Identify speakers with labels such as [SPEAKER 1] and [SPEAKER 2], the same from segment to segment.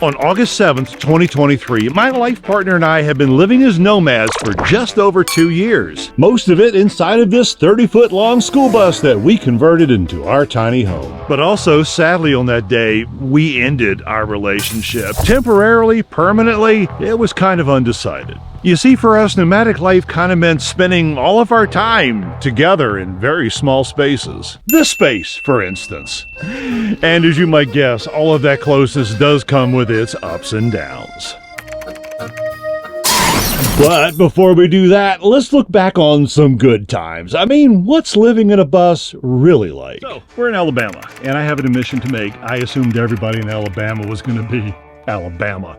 [SPEAKER 1] On August 7th, 2023, my life partner and I have been living as nomads for just over 2 years. Most of it inside of this 30-foot long school bus that we converted into our tiny home. But also, sadly on that day, we ended our relationship. Temporarily, permanently, it was kind of undecided. You see, for us, nomadic life kind of meant spending all of our time together in very small spaces. This space, for instance. And as you might guess, all of that closeness does come with its ups and downs. But before we do that, let's look back on some good times. I mean, what's living in a bus really like? So, we're in Alabama, and I have an admission to make. I assumed everybody in Alabama was going to be Alabama.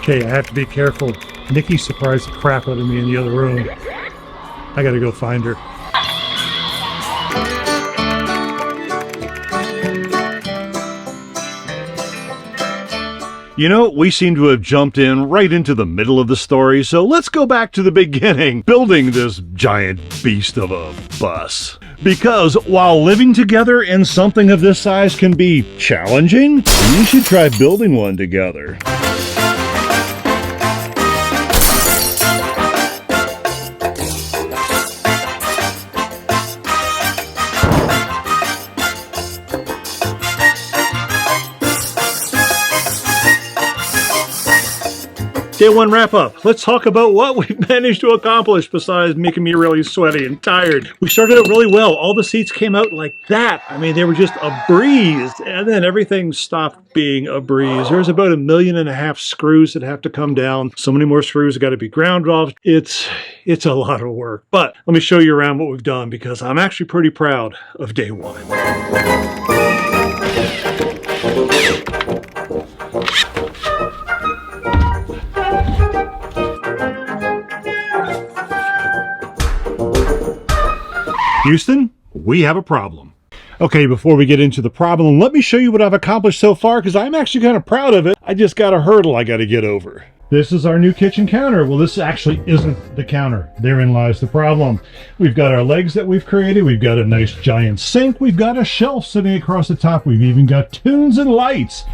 [SPEAKER 2] Okay, I have to be careful. Nikki surprised the crap out of me in the other room. I gotta go find her.
[SPEAKER 1] You know, we seem to have jumped in right into the middle of the story, so let's go back to the beginning, building this giant beast of a bus. Because while living together in something of this size can be challenging, we should try building one together. Day one wrap up. Let's talk about what we've managed to accomplish besides making me really sweaty and tired. We started out really well. All the seats came out like that. I mean, they were just a breeze. And then everything stopped being a breeze. There's about 1.5 million screws that have to come down. So many more screws have got to be ground off. It's a lot of work. But let me show you around what we've done because I'm actually pretty proud of day one. Houston, we have a problem. Okay, before we get into the problem, let me show you what I've accomplished so far because I'm actually kind of proud of it. I just got a hurdle I got to get over. This is our new kitchen counter. Well, this actually isn't the counter. Therein lies the problem. We've got our legs that we've created. We've got a nice giant sink. We've got a shelf sitting across the top. We've even got tunes and lights.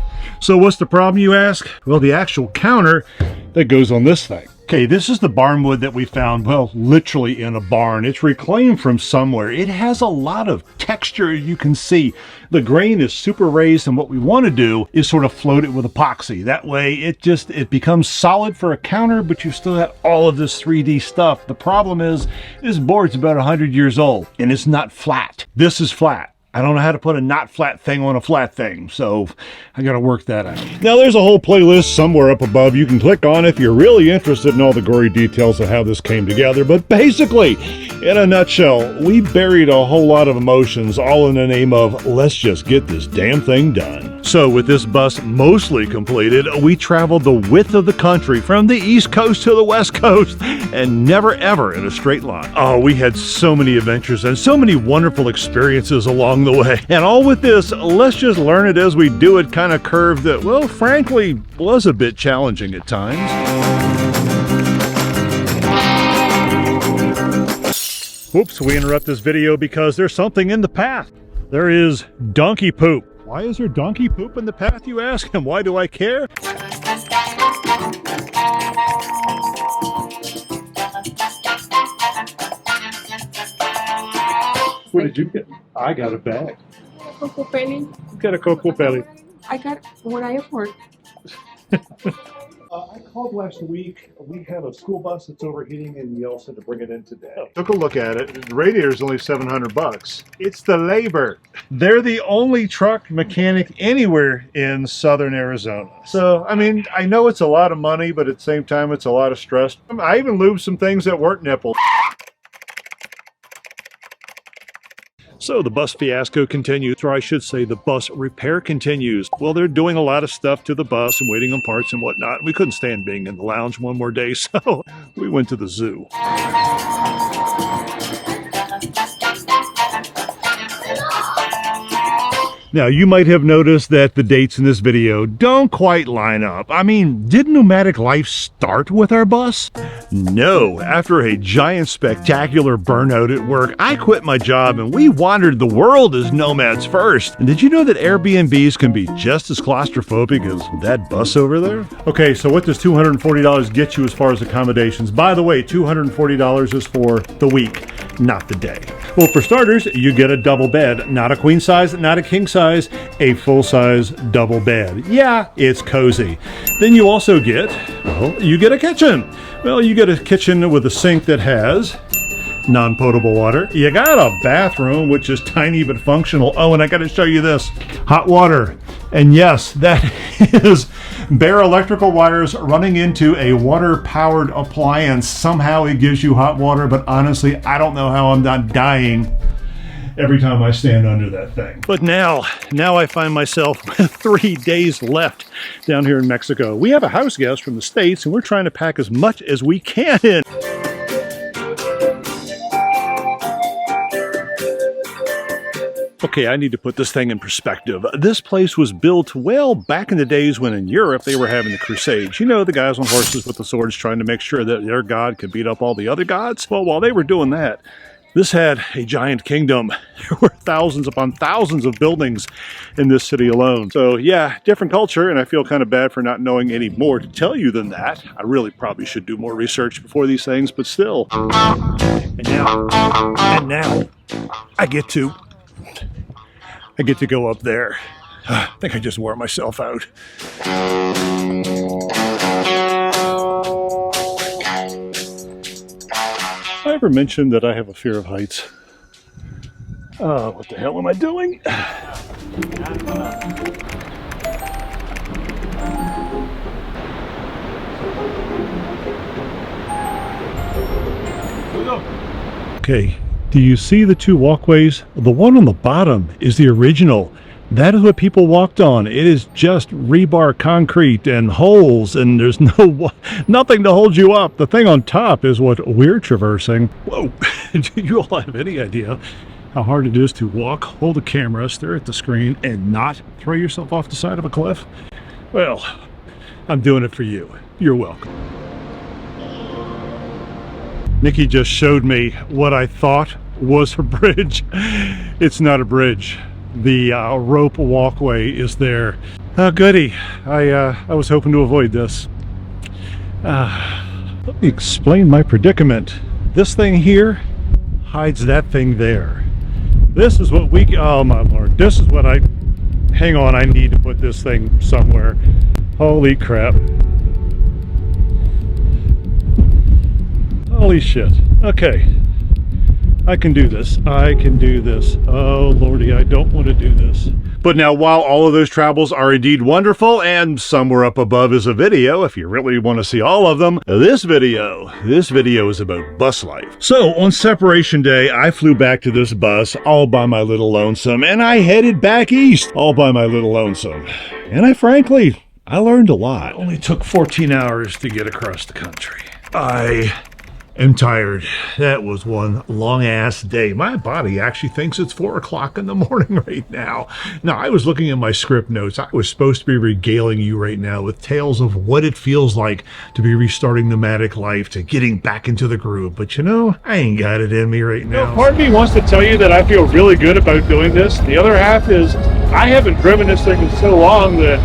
[SPEAKER 1] So what's the problem, you ask? Well, the actual counter that goes on this thing. Okay, this is the barn wood that we found, well, literally in a barn. It's reclaimed from somewhere. It has a lot of texture, you can see. The grain is super raised, and what we want to do is sort of float it with epoxy. That way, it becomes solid for a counter, but you still have all of this 3D stuff. The problem is, this board's about 100 years old, and it's not flat. This is flat. I don't know how to put a not flat thing on a flat thing, so I gotta work that out. Now there's a whole playlist somewhere up above you can click on if you're really interested in all the gory details of how this came together, but basically, in a nutshell, we buried a whole lot of emotions all in the name of let's just get this damn thing done. So with this bus mostly completed, we traveled the width of the country from the East Coast to the West Coast and never ever in a straight line. Oh, we had so many adventures and so many wonderful experiences along the way. And all with this, let's just learn it as we do it kind of curve that, well, frankly, was a bit challenging at times. Whoops, we interrupt this video because there's something in the path. There is donkey poop. Why is there donkey poop in the path, you ask? And why do I care? What did you get? I got a bag.
[SPEAKER 3] Coco Pelli.
[SPEAKER 1] You got a Coco Pelli.
[SPEAKER 3] I got when I airport.
[SPEAKER 1] I called last week. We have a school bus that's overheating, and you all said to bring it in today. Took a look at it. The radiator's only $700. It's the labor. They're the only truck mechanic anywhere in southern Arizona. So, I mean, I know it's a lot of money, but at the same time, it's a lot of stress. I even lubed some things that weren't nipples. So the bus fiasco continues, or I should say the bus repair continues. Well, they're doing a lot of stuff to the bus and waiting on parts and whatnot. We couldn't stand being in the lounge one more day, so we went to the zoo. Now, you might have noticed that the dates in this video don't quite line up. I mean, did nomadic life start with our bus? No. After a giant spectacular burnout at work, I quit my job and we wandered the world as nomads first. And did you know that Airbnbs can be just as claustrophobic as that bus over there? Okay, so what does $240 get you as far as accommodations? By the way, $240 is for the week, not the day. Well, for starters, you get a double bed, not a queen size, not a king size, a full-size double bed. Yeah, it's cozy. Then you also get, well, you get a kitchen. Well, you get a kitchen with a sink that has non-potable water. You got a bathroom, which is tiny but functional. Oh, and I got to show you this. Hot water. And yes, that is bare electrical wires running into a water-powered appliance. Somehow it gives you hot water, but honestly, I don't know how I'm not dying every time I stand under that thing. But now I find myself with 3 days left down here in Mexico. We have a house guest from the States, and we're trying to pack as much as we can in. Okay, I need to put this thing in perspective. This place was built, well, back in the days when in Europe they were having the Crusades. You know, the guys on horses with the swords trying to make sure that their god could beat up all the other gods? Well, while they were doing that, this had a giant kingdom. There were thousands upon thousands of buildings in this city alone. So yeah, different culture, and I feel kind of bad for not knowing any more to tell you than that. I really probably should do more research before these things, but still. And now, I get to go up there. I think I just wore myself out. I ever mentioned that I have a fear of heights? What the hell am I doing? Okay, do you see the two walkways? The one on the bottom is the original. That is what people walked on. It is just rebar concrete and holes, and there's nothing to hold you up. The thing on top is what we're traversing. Whoa, do you all have any idea how hard it is to walk, hold a camera, stare at the screen, and not throw yourself off the side of a cliff? Well, I'm doing it for you. You're welcome. Nikki just showed me what I thought was a bridge. It's not a bridge. The rope walkway is there. Oh, goody. I was hoping to avoid this. Let me explain my predicament. This thing here hides that thing there. This is what oh my lord. This is what hang on, I need to put this thing somewhere. Holy crap. Holy shit. Okay. I can do this. I can do this. Oh, Lordy, I don't want to do this. But now, while all of those travels are indeed wonderful, and somewhere up above is a video, if you really want to see all of them, this video is about bus life. So, on separation day, I flew back to this bus all by my little lonesome, and I headed back east all by my little lonesome. And I learned a lot. It only took 14 hours to get across the country. I am tired. That was one long ass day. My body actually thinks it's 4 o'clock in the morning right now. Now, I was looking at my script notes. I was supposed to be regaling you right now with tales of what it feels like to be restarting nomadic life, to getting back into the groove. But you know, I ain't got it in me right now.
[SPEAKER 2] Part of me wants to tell you that I feel really good about doing this. The other half is I haven't driven this thing in so long that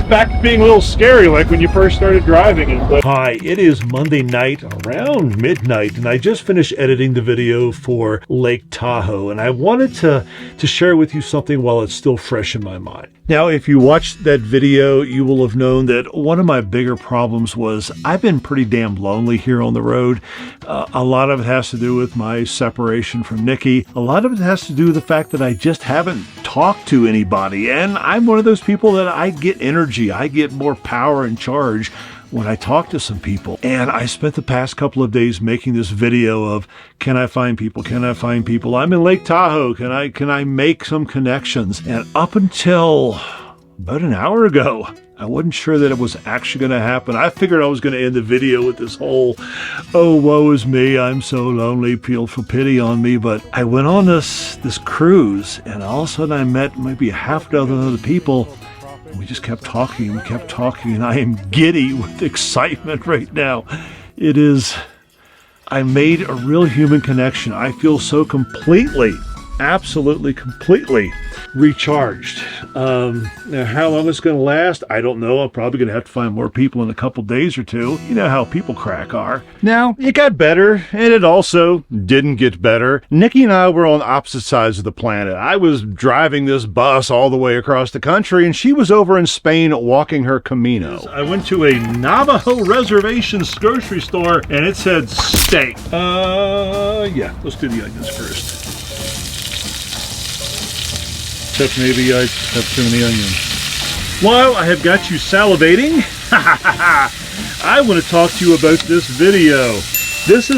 [SPEAKER 2] back to being a little scary, like when you first started driving it. But
[SPEAKER 1] hi, it is Monday night around midnight, and I just finished editing the video for Lake Tahoe, and I wanted to share with you something while it's still fresh in my mind. Now, if you watched that video, you will have known that one of my bigger problems was I've been pretty damn lonely here on the road. A lot of it has to do with my separation from Nikki. A lot of it has to do with the fact that I just haven't talked to anybody, and I'm one of those people that I get energy. I get more power and charge when I talk to some people. And I spent the past couple of days making this video of, can I find people? Can I find people? I'm in Lake Tahoe. Can I make some connections? And up until about an hour ago, I wasn't sure that it was actually going to happen. I figured I was going to end the video with this whole, oh, woe is me, I'm so lonely, feel for pity on me. But I went on this cruise, and all of a sudden I met maybe a half dozen other people. And we just kept talking, and we kept talking, and I am giddy with excitement right now. It is, I made a real human connection. I feel so completely, absolutely completely recharged. Now how long it's going to last, I don't know. I'm probably going to have to find more people in a couple days or two. You know how people crack are. Now, it got better, and it also didn't get better. Nikki and I were on opposite sides of the planet. I was driving this bus all the way across the country, and she was over in Spain walking her Camino. I went to a Navajo reservations grocery store, and it said steak. Yeah, let's do the onions first. Except maybe I have too many onions. While I have got you salivating, I want to talk to you about this video. This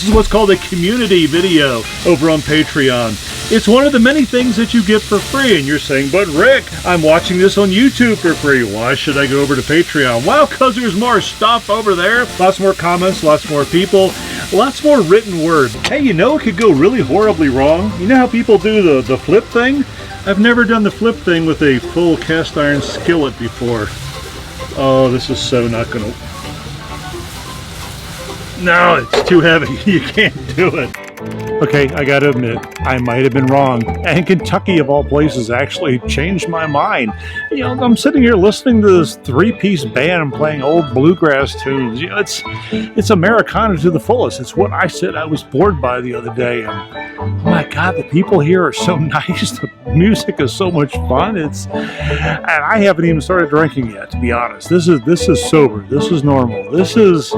[SPEAKER 1] is what's called a community video over on Patreon. It's one of the many things that you get for free, and you're saying, but Rick, I'm watching this on YouTube for free. Why should I go over to Patreon? Well, because there's more stuff over there. Lots more comments, lots more people, lots more written word. Hey, you know it could go really horribly wrong? You know how people do the flip thing? I've never done the flip thing with a full cast iron skillet before. Oh, this is so not gonna... No, it's too heavy. You can't do it. Okay, I gotta admit, I might have been wrong. And Kentucky, of all places, actually changed my mind. You know, I'm sitting here listening to this three-piece band playing old bluegrass tunes. You know, it's Americana to the fullest. It's what I said I was bored by the other day. And, oh my God, the people here are so nice. The music is so much fun. And I haven't even started drinking yet, to be honest. This is sober. This is normal. This is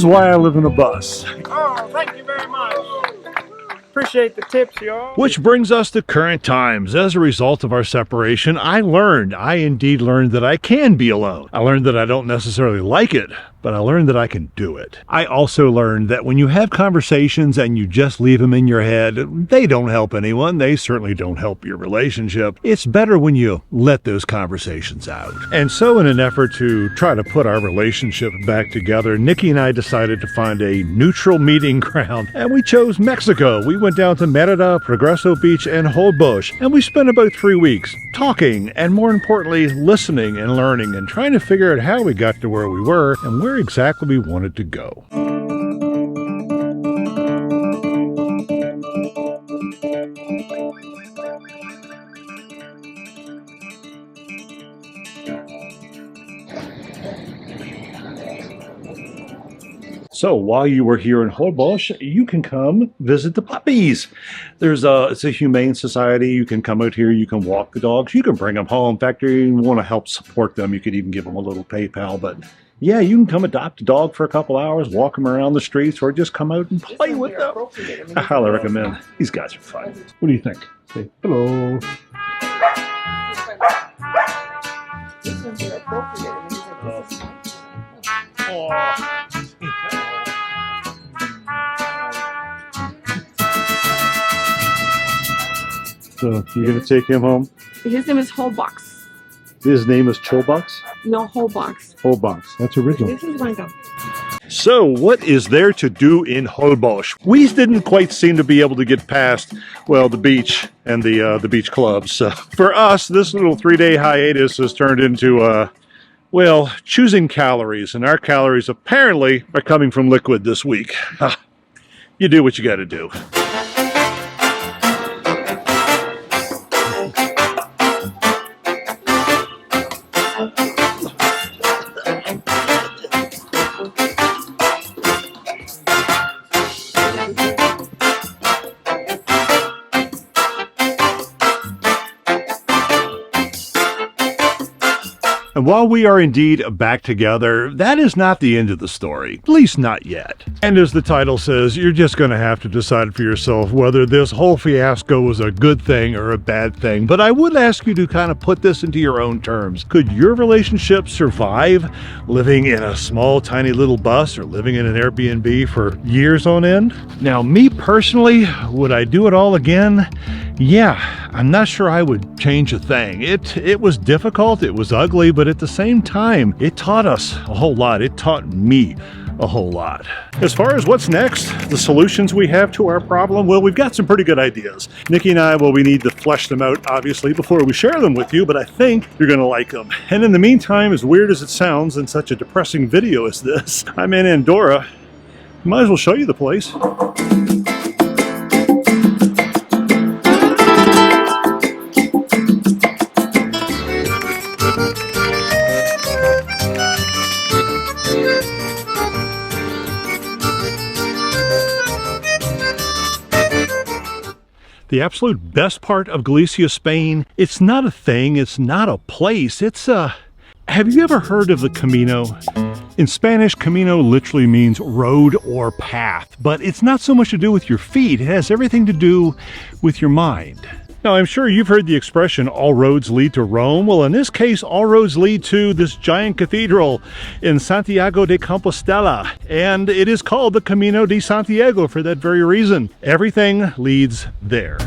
[SPEAKER 1] why I live in a bus.
[SPEAKER 4] Oh, thank you very much. Appreciate the tips, y'all.
[SPEAKER 1] Which brings us to current times. As a result of our separation, I indeed learned that I can be alone. I learned that I don't necessarily like it, but I learned that I can do it. I also learned that when you have conversations and you just leave them in your head, they don't help anyone. They certainly don't help your relationship. It's better when you let those conversations out. And so in an effort to try to put our relationship back together, Nikki and I decided to find a neutral meeting ground, and we chose Mexico. We went down to Merida, Progreso Beach, and Holbox, and we spent about 3 weeks talking and, more importantly, listening and learning and trying to figure out how we got to where we were and where exactly we wanted to go. So while you were here in Holbox, you can come visit the puppies. It's a humane society. You can come out here, you can walk the dogs, you can bring them home. In fact, if you want to help support them, you could even give them a little PayPal. But yeah, you can come adopt a dog for a couple hours, walk them around the streets, or just come out and play with them. I highly recommend. These guys are fun. What do you think? Say hello. So you're going to take him home?
[SPEAKER 3] His name is Holbox.
[SPEAKER 1] His name is Chillbox?
[SPEAKER 3] No, Holbox.
[SPEAKER 1] Holbox. That's original.
[SPEAKER 3] This is Rango.
[SPEAKER 1] So what is there to do in Holbox? We didn't quite seem to be able to get past, well, the beach and the beach clubs. So for us, this little 3-day hiatus has turned into, well, choosing calories. And our calories apparently are coming from liquid this week. You do what you got to do. And while we are indeed back together, that is not the end of the story, at least not yet. And as the title says, you're just going to have to decide for yourself whether this whole fiasco was a good thing or a bad thing. But I would ask you to kind of put this into your own terms. Could your relationship survive living in a small, tiny little bus or living in an Airbnb for years on end? Now, me personally, would I do it all again? Yeah, I'm not sure I would change a thing. It was difficult, it was ugly, but at the same time, it taught us a whole lot. It taught me a whole lot. As far as what's next, the solutions we have to our problem, well, we've got some pretty good ideas. Nikki and I, well, we need to flesh them out, obviously, before we share them with you, but I think you're gonna like them. And in the meantime, as weird as it sounds in such a depressing video as this, I'm in Andorra. Might as well show you the place. The absolute best part of Galicia, Spain, it's not a thing, it's not a place, it's a... Have you ever heard of the Camino? In Spanish, Camino literally means road or path, but it's not so much to do with your feet, it has everything to do with your mind. Now, I'm sure you've heard the expression, all roads lead to Rome. Well, in this case, all roads lead to this giant cathedral in Santiago de Compostela, and it is called the Camino de Santiago for that very reason. Everything leads there.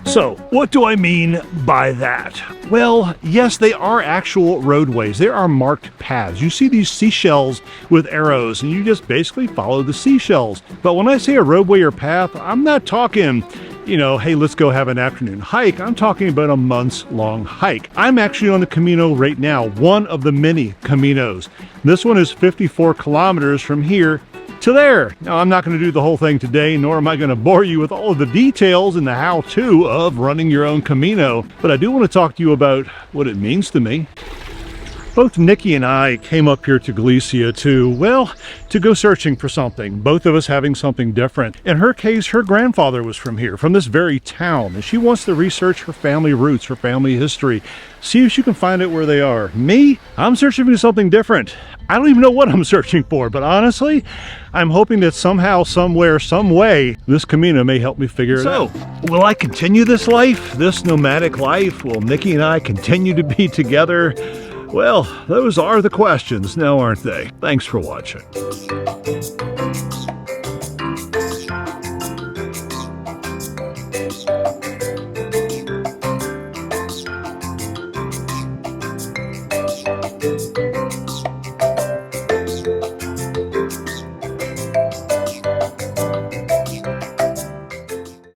[SPEAKER 1] So, what do I mean by that? Well, yes, they are actual roadways. There are marked paths. You see these seashells with arrows, and you just basically follow the seashells. But when I say a roadway or path, I'm not talking, you know, hey, let's go have an afternoon hike. I'm talking about a months-long hike. I'm actually on the Camino right now, one of the many Caminos. This one is 54 kilometers from here to there. Now, I'm not going to do the whole thing today, nor am I going to bore you with all of the details and the how-to of running your own Camino, but I do want to talk to you about what it means to me. Both Nikki and I came up here to Galicia to go searching for something, both of us having something different. In her case, her grandfather was from here, from this very town, and she wants to research her family roots, her family history, see if she can find out where they are. Me, I'm searching for something different. I don't even know what I'm searching for, but honestly, I'm hoping that somehow, somewhere, some way, this Camino may help me figure it out. So, will I continue this life, this nomadic life? Will Nikki and I continue to be together? Well, those are the questions now, aren't they? Thanks for watching.